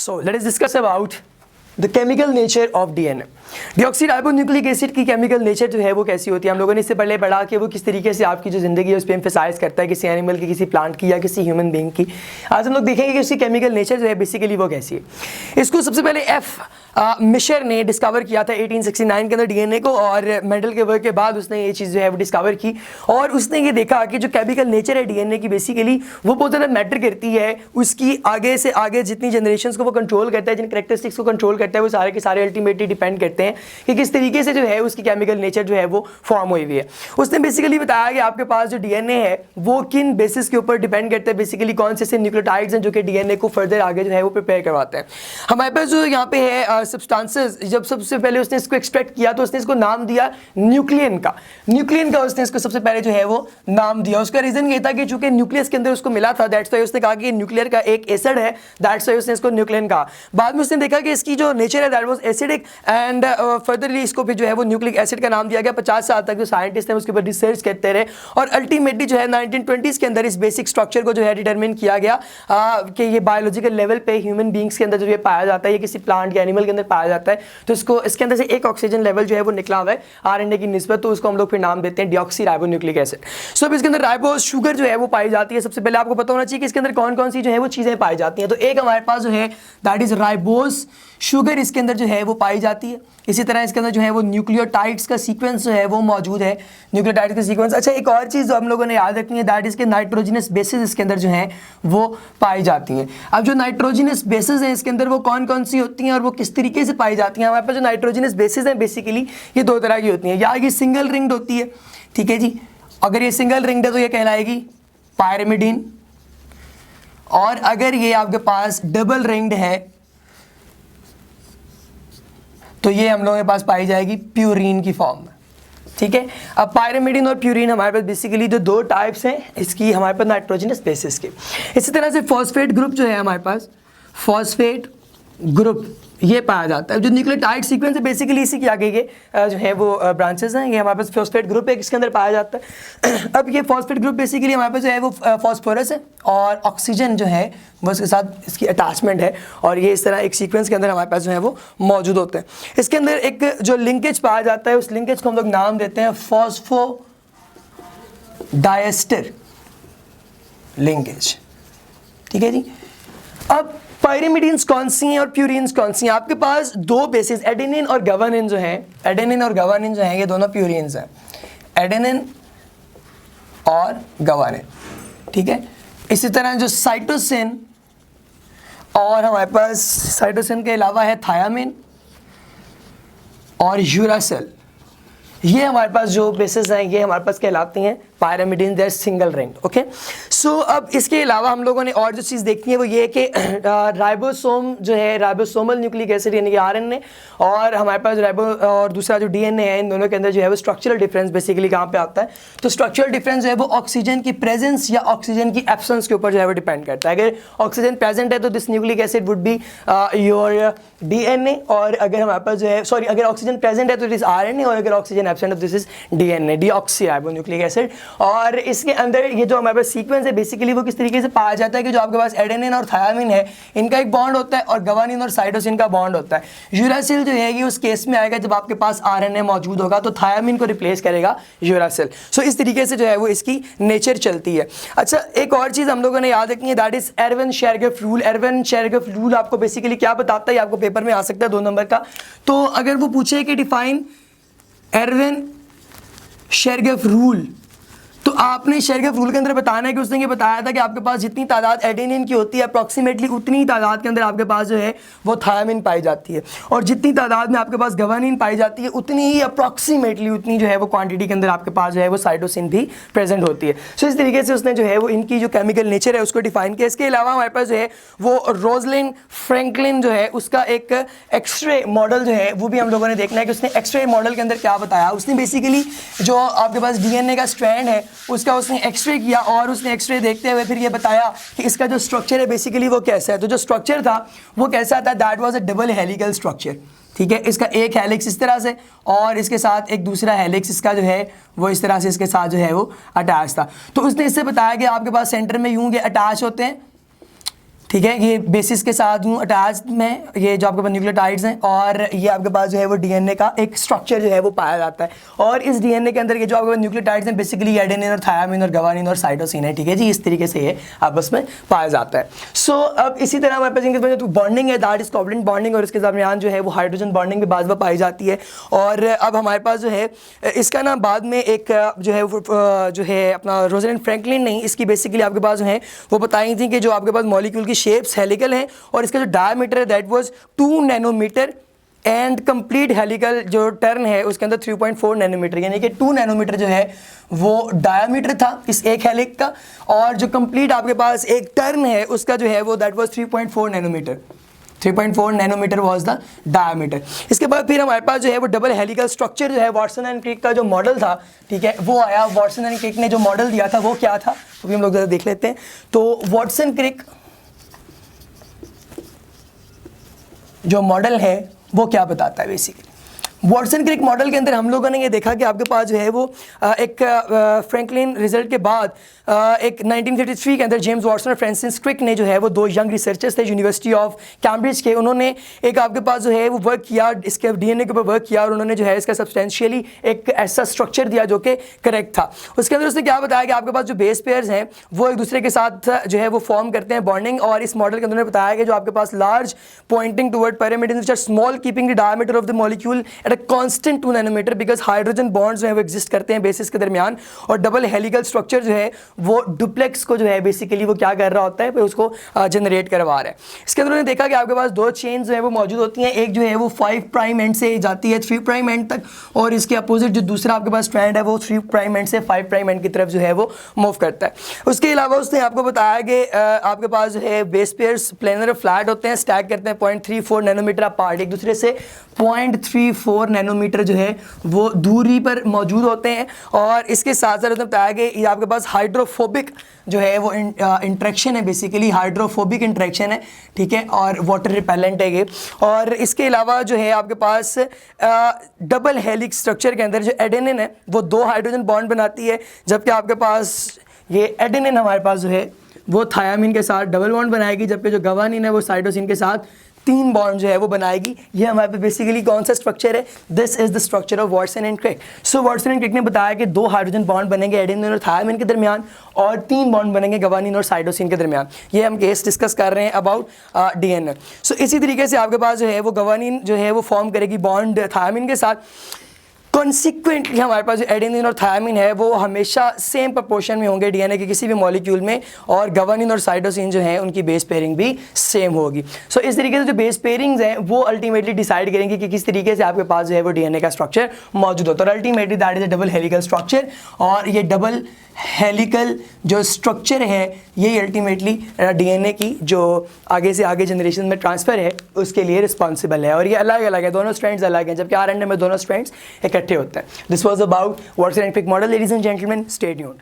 So let us discuss about the chemical nature of DNA. Deoxyribonucleic acid की chemical nature जो है वो कैसी होती है, हम लोगों ने इससे पहले पढ़ा कि वो किस तरीके से आपकी जो ज़िंदगी है उस पर एम्फेसाइज करता है, किसी एनिमल की, किसी प्लांट की या किसी ह्यूमन बीइंग की। आज हम लोग देखेंगे कि उसकी केमिकल नेचर जो है बेसिकली वो कैसी है। इसको सबसे पहले एफ मिशर ने डिस्कवर किया था 1869 के अंदर डीएनए को, और मेंडल के वर्क के बाद उसने ये चीज़ जो है वो डिस्कवर की और उसने ये देखा कि जो केमिकल नेचर है डीएनए की बेसिकली वो बहुत ज़्यादा मैटर करती है उसकी आगे से आगे जितनी जनरेशंस को वो कंट्रोल करता है, जिन कैरेक्टरिस्टिक्स को कंट्रोल करता है, वो सारे के सारे अल्टीमेटली डिपेंड करते हैं कि किस तरीके से जो है उसकी केमिकल नेचर जो है वो फॉर्म हुई हुई है। उसने बेसिकली बताया कि आपके पास जो डीएनए है वो किन बेसिस के ऊपर डिपेंड करता है, बेसिकली कौन से न्यूक्लियोटाइड्स हैं जो कि डीएनए को फर्दर आगे जो है वो प्रिपेयर करवाते हैं। हमारे पास जो यहाँ पे है सब्सटेंसेस, जब सबसे पहले उसने इसको एक्सट्रैक्ट किया तो उसने इसको नाम दिया न्यूक्लियन का उसने इसको सबसे पहले जो है वो नाम दिया। उसका रीजन ये था कि चूंकि न्यूक्लियस के अंदर उसको मिला था, दैट्स व्हाई उसने कहा कि न्यूक्लियर का एक एसिड है, दैट्स व्हाई उसने इसको न्यूक्लियन कहा। बाद में उसने देखा कि इसकी जो नेचर है that was acidic and furtherly इसको फिर जो है वो न्यूक्लिक एसिड का नाम दिया गया। 50 साल तक जो साइंटिस्ट हैं उसके ऊपर रिसर्च करते रहे और अल्टीमेटली जो है 1920s के अंदर इस बेसिक स्ट्रक्चर को जो है डिटरमिन किया गया कि ये बायोलॉजिकल लेवल पे ह्यूमन बींग्स के अंदर जो ये पाया जाता है, ये किसी प्लांट या एनिमल के अंदर पाया जाता है, तो इसको इसके अंदर से एक ऑक्सीजन लेवल जो है वो निकला हुआ है आरएनए की निस्बत, तो उसको हम लोग फिर नाम देते हैं डीऑक्सीराइबोन्यूक्लिक एसिड। सो अब इसके अंदर राइबोज शुगर जो है वो पाई जाती है। सबसे पहले आपको पता होना चाहिए कि इसके अंदर कौन कौन सी जो है वो चीज़ें पाई जाती हैं। तो एक हमारे पास जो है दैट इज राइबोज शुगर इसके अंदर जो है वो पाई जाती है। इसी तरह इसके अंदर जो है वो न्यूक्लियोटाइड्स का सीक्वेंस जो है वो मौजूद है, न्यूक्लियोटाइड्स का सीक्वेंस। अच्छा, एक और चीज़ जो हम लोगों ने याद रखनी है दैट इसके नाइट्रोजनस बेसिस इसके अंदर जो है वो पाई जाती हैं। अब जो नाइट्रोजनस बेसिस हैं इसके अंदर वो कौन कौन सी होती हैं और वो किस तरीके से पाई जाती हैं। हमारे पास जो नाइट्रोजनस बेसिस हैं बेसिकली ये दो तरह की होती हैं, या ये सिंगल रिंग्ड होती है, ठीक है जी, अगर ये सिंगल रिंग्ड है तो ये कहलाएगी पायरिमिडीन, और अगर ये आपके पास डबल रिंग्ड है तो ये हम लोगों के पास पाई जाएगी प्यूरीन की फॉर्म में, ठीक है। अब पायरिमिडीन और प्यूरीन हमारे पास बेसिकली जो दो टाइप्स हैं इसकी हमारे पास नाइट्रोजनस बेसिस के। इसी तरह से फॉस्फेट ग्रुप जो है हमारे पास, फॉस्फेट ग्रुप ये पाया जाता है। जो न्यूक्लियोटाइड सीक्वेंस है बेसिकली इसी के आगे ये जो है वो ब्रांचेस हैं, ये हमारे पास फॉस्फेट ग्रुप है इसके अंदर पाया जाता है। अब ये फॉस्फेट ग्रुप बेसिकली हमारे पास जो है वो फॉस्फोरस है और ऑक्सीजन जो है वो इसके साथ इसकी अटैचमेंट है, और ये इस तरह एक सीक्वेंस के अंदर हमारे पास जो है वो मौजूद होते हैं। इसके अंदर एक जो लिंकेज पाया जाता है उस लिंकेज को हम लोग नाम देते हैं फॉस्फोडाइएस्टर लिंकेज, ठीक है जी। अब पायरिमिडीन्स कौन सी हैं और प्यूरीन्स कौन सी हैं? आपके पास दो बेसिस एडेनिन और गवानिन जो हैं, एडेनिन और गवानिन जो हैं ये दोनों प्यूरीन्स हैं, एडेनिन और गवानिन, ठीक है। इसी तरह जो साइटोसिन और हमारे पास साइटोसिन के अलावा है थायामिन और यूरासिल, ये हमारे पास जो बेसिस हैं ये हमारे पास कहलाती हैं pyrimidine, there single ring, okay. So अब इसके अलावा हम लोगों ने और जो चीज़ देखनी है वो ये है कि राइबोसोम जो है, राइबोसोमल न्यूक्लिक एसिड यानी कि आरएनए, और हमारे पास राइबो और दूसरा जो डीएनए है, इन दोनों के अंदर जो है वो स्ट्रक्चरल डिफरेंस बेसिकली कहाँ पे आता है। तो स्ट्रक्चरल डिफरेंस जो है वो ऑक्सीजन की प्रेजेंस या ऑक्सीजन की एब्सेंस के ऊपर जो है वो डिपेंड करता है। अगर ऑक्सीजन प्रेजेंट है तो this nucleic acid would be your DNA, और अगर हमारे पास जो है अगर ऑक्सीजन प्रेजेंट है तो दिस आरएनए, और अगर ऑक्सीजन एब्सेंट है तो this is DNA, deoxyribonucleic acid. और इसके अंदर ये जो हमारे पास सीक्वेंस है बेसिकली वो किस तरीके से पाया जाता है कि जो आपके पास एडेनिन और थायामिन है इनका एक बॉन्ड होता है और गवानिन और साइटोसिन का बॉन्ड होता है। यूरासिल जो है ये उस केस में आएगा जब आपके पास आरएनए मौजूद होगा, तो थायामिन को रिप्लेस करेगा यूरासिल। सो इस तरीके से जो है वो इसकी नेचर चलती है। अच्छा, एक और चीज़ हम लोगों ने याद रखनी है that is Erwin Chargaff rule. Erwin Chargaff rule आपको बेसिकली क्या बताता है, आपको पेपर में आ सकता है 2 नंबर का। तो अगर वो पूछे कि डिफाइन एरविन शेरगेफ रूल, तो आपने शेरगेफ रूल के अंदर बताना है कि उसने ये बताया था कि आपके पास जितनी तादाद एडेनिन की होती है अप्रॉक्सीमेटली उतनी ही तादाद के अंदर आपके पास जो है वो थायामिन पाई जाती है, और जितनी तादाद में आपके पास गवानिन पाई जाती है उतनी ही अप्रॉक्सीमेटली उतनी जो है वो क्वांटिटी के अंदर आपके पास जो है वो साइटोसिन भी प्रेजेंट होती है। सो इस तरीके से उसने जो है वो इनकी जो केमिकल नेचर है उसको डिफाइन किया। इसके अलावा हमारे पास जो है वो रोजलिन फ्रैंकलिन जो है उसका एक एक्सरे मॉडल जो है वो भी हम लोगों ने देखना है कि उसने एक्सरे मॉडल के अंदर क्या बताया। उसने बेसिकली जो आपके पास डीएनए का स्ट्रैंड है उसका उसने एक्सरे किया, और उसने एक्सरे देखते हुए फिर ये बताया कि इसका जो स्ट्रक्चर है बेसिकली वो कैसा है। तो जो स्ट्रक्चर था वो कैसा था, that was a double helical structure, ठीक है। इसका एक हेलिक्स इस तरह से और इसके साथ एक दूसरा हेलिक्स इसका जो है वो इस तरह से इसके साथ जो है वो अटैच था। तो उसने इससे बताया कि आपके पास सेंटर में यूं ये अटैच होते हैं, ठीक है, ये बेसिस के साथ यूँ अटैच में ये जो आपके पास न्यूक्लियोटाइड्स हैं और ये आपके पास जो है वो डीएनए का एक स्ट्रक्चर जो है वो पाया जाता है। और इस डीएनए के अंदर ये जो आपके पास न्यूक्लियोटाइड्स हैं बेसिकली एडेनिन और थायामिन और गवानिन और साइटोसिन है। ठीक है जी, इस तरीके से ये आपस में पाया जाता है। सो अब इसी तरह हमारे पास इनके बॉन्डिंग है, दैट इज कोवलेंट बॉन्डिंग, और इसके दरमियान जो है वो हाइड्रोजन बॉन्डिंग भी बाज़ पाई जाती है। और अब हमारे पास जो है इसका ना बाद में एक जो है अपना रोज़लिंड फ्रैंकलिन नहीं, इसकी बेसिकली आपके पास जो है वो बताई थी कि जो आपके पास मॉलिक्यूल की शेप्स हेलिकल हैं और इसका जो डायमीटर है that was 2 nanometre and complete helical जो टर्न है उसके अंदर 3.4 नैनोमीटर, यानी कि 2 नैनोमीटर जो है वो डायमीटर था इस एक हेलिक का, और जो कंप्लीट आपके पास एक टर्न है उसका जो है वो that was 3.4 nanometre. 3.4 nanometre was the diameter. इसके बाद फिर हमारे पास जो है वो डबल हेलिकल स्ट्रक्चर जो है वाटसन एंड क्रिक का जो मॉडल था, ठीक है, वो आया। वाटसन एंड क्रिक ने जो मॉडल दिया था वो क्या था, तो भी हम लोग ज़रा देख लेते हैं। तो वाटसन क्रिक जो मॉडल है वो क्या बताता है बेसिकली। वाटसन क्रिक मॉडल के अंदर हम लोगों ने ये देखा कि आपके पास जो है वो एक फ्रैंकलिन रिजल्ट के बाद एक 1953 के अंदर जेम्स वाटसन और फ्रांसिस क्रिक ने जो है वो 2 यंग रिसर्चर्स थे यूनिवर्सिटी ऑफ कैम्ब्रिज के, उन्होंने एक आपके पास जो है वो वर्क किया, इसके डीएनए के ऊपर वर्क किया और उन्होंने जो है इसका सब्सटेंशियली एक ऐसा स्ट्रक्चर दिया जो कि करेक्ट था। उसके अंदर उसने क्या बताया कि आपके पास जो बेस पेयर्स हैं वो एक दूसरे के साथ जो है वो फॉर्म करते हैं बॉन्डिंग, और इस मॉडल के अंदर बताया कि जो आपके पास large pointing toward pyramids which are small keeping the diameter of the molecule at a constant 2 nanometer because hydrogen bonds जो है वो एग्जिस्ट करते हैं बेसिस के दरमियान, और डबल हेलिकल स्ट्रक्चर जो है वो डुप्लेक्स को जो है बेसिकली वो क्या कर रहा होता है, फिर उसको जनरेट करवा रहा है। इसके अंदर उन्होंने देखा कि आपके पास 2 चेन्स जो है वो मौजूद होती हैं, एक जो है वो 5 प्राइम एंड से जाती है 3 प्राइम एंड तक, और इसके अपोजिट जो दूसरा आपके पास स्ट्रैंड है वो 3 प्राइम एंड से 5 प्राइम एंड की तरफ जो है वो मूव करता है। उसके अलावा उसने आपको बताया कि आपके पास जो है बेस पेयर्स प्लेनर और फ्लैट होते हैं, स्टैक करते हैं 0.34 नैनोमीटर अपार्ट, एक दूसरे से 0.34 नैनोमीटर जो है वो दूरी पर मौजूद होते हैं। और इसके साथ साथ उसने बताया कि ये आपके पास हाइड्रोफोबिक जो है वो इंट्रैक्शन है, बेसिकली हाइड्रोफोबिक इंट्रैक्शन है, ठीक है, और वाटर रिपेलेंट है ये। और इसके अलावा जो है आपके पास डबल हेलिक्स स्ट्रक्चर के अंदर जो एडेनिन है वो 2 हाइड्रोजन बॉन्ड बनाती है, जबकि आपके पास ये एडेनिन हमारे पास जो है वो थायामिन के साथ डबल बॉन्ड बनाएगी, जबकि जो गवानिन है वो साइटोसिन के साथ 3 बॉन्ड जो है वो बनाएगी। ये हमारे पे बेसिकली कौन सा स्ट्रक्चर है, this is the structure of Watson and Crick. So Watson and Crick ने बताया कि 2 हाइड्रोजन बॉन्ड बनेंगे एडेनिन और थायामिन के दरमियान और 3 बॉन्ड बनेंगे गवानिन और साइटोसिन के दरमियान। ये हम केस डिस्कस कर रहे हैं अबाउट डीएनए। सो इसी तरीके से आपके पास जो है वो गवानिन जो है वो फॉर्म करेगी बॉन्ड थायामिन के साथ। कॉन्सिक्वेंटली हमारे पास जो एडेनिन और थायामिन है वो हमेशा सेम प्रपोर्शन में होंगे डीएनए के किसी भी मॉलिक्यूल में, और गवानिन और साइटोसिन जो है उनकी बेस पेयरिंग भी सेम होगी। सो इस तरीके से जो बेस पेयरिंग्स हैं वो अल्टीमेटली डिसाइड करेंगे कि किस तरीके से आपके पास जो है वो डीएनए का स्ट्रक्चर मौजूद होता है। और ultimately that is a double helical structure, और ये डबल हेलिकल जो स्ट्रक्चर है ये अल्टीमेटली डीएनए की जो आगे से आगे जनरेशन में ट्रांसफ़र है उसके लिए रिस्पॉन्सिबल है। और ये अलग अलग है, दोनों स्ट्रैंड्स अलग हैं, जबकि आरएनए में दोनों स्ट्रैंड्स इकट्ठे होते हैं। This was about Watson and Crick model. Ladies and gentleman, stay tuned.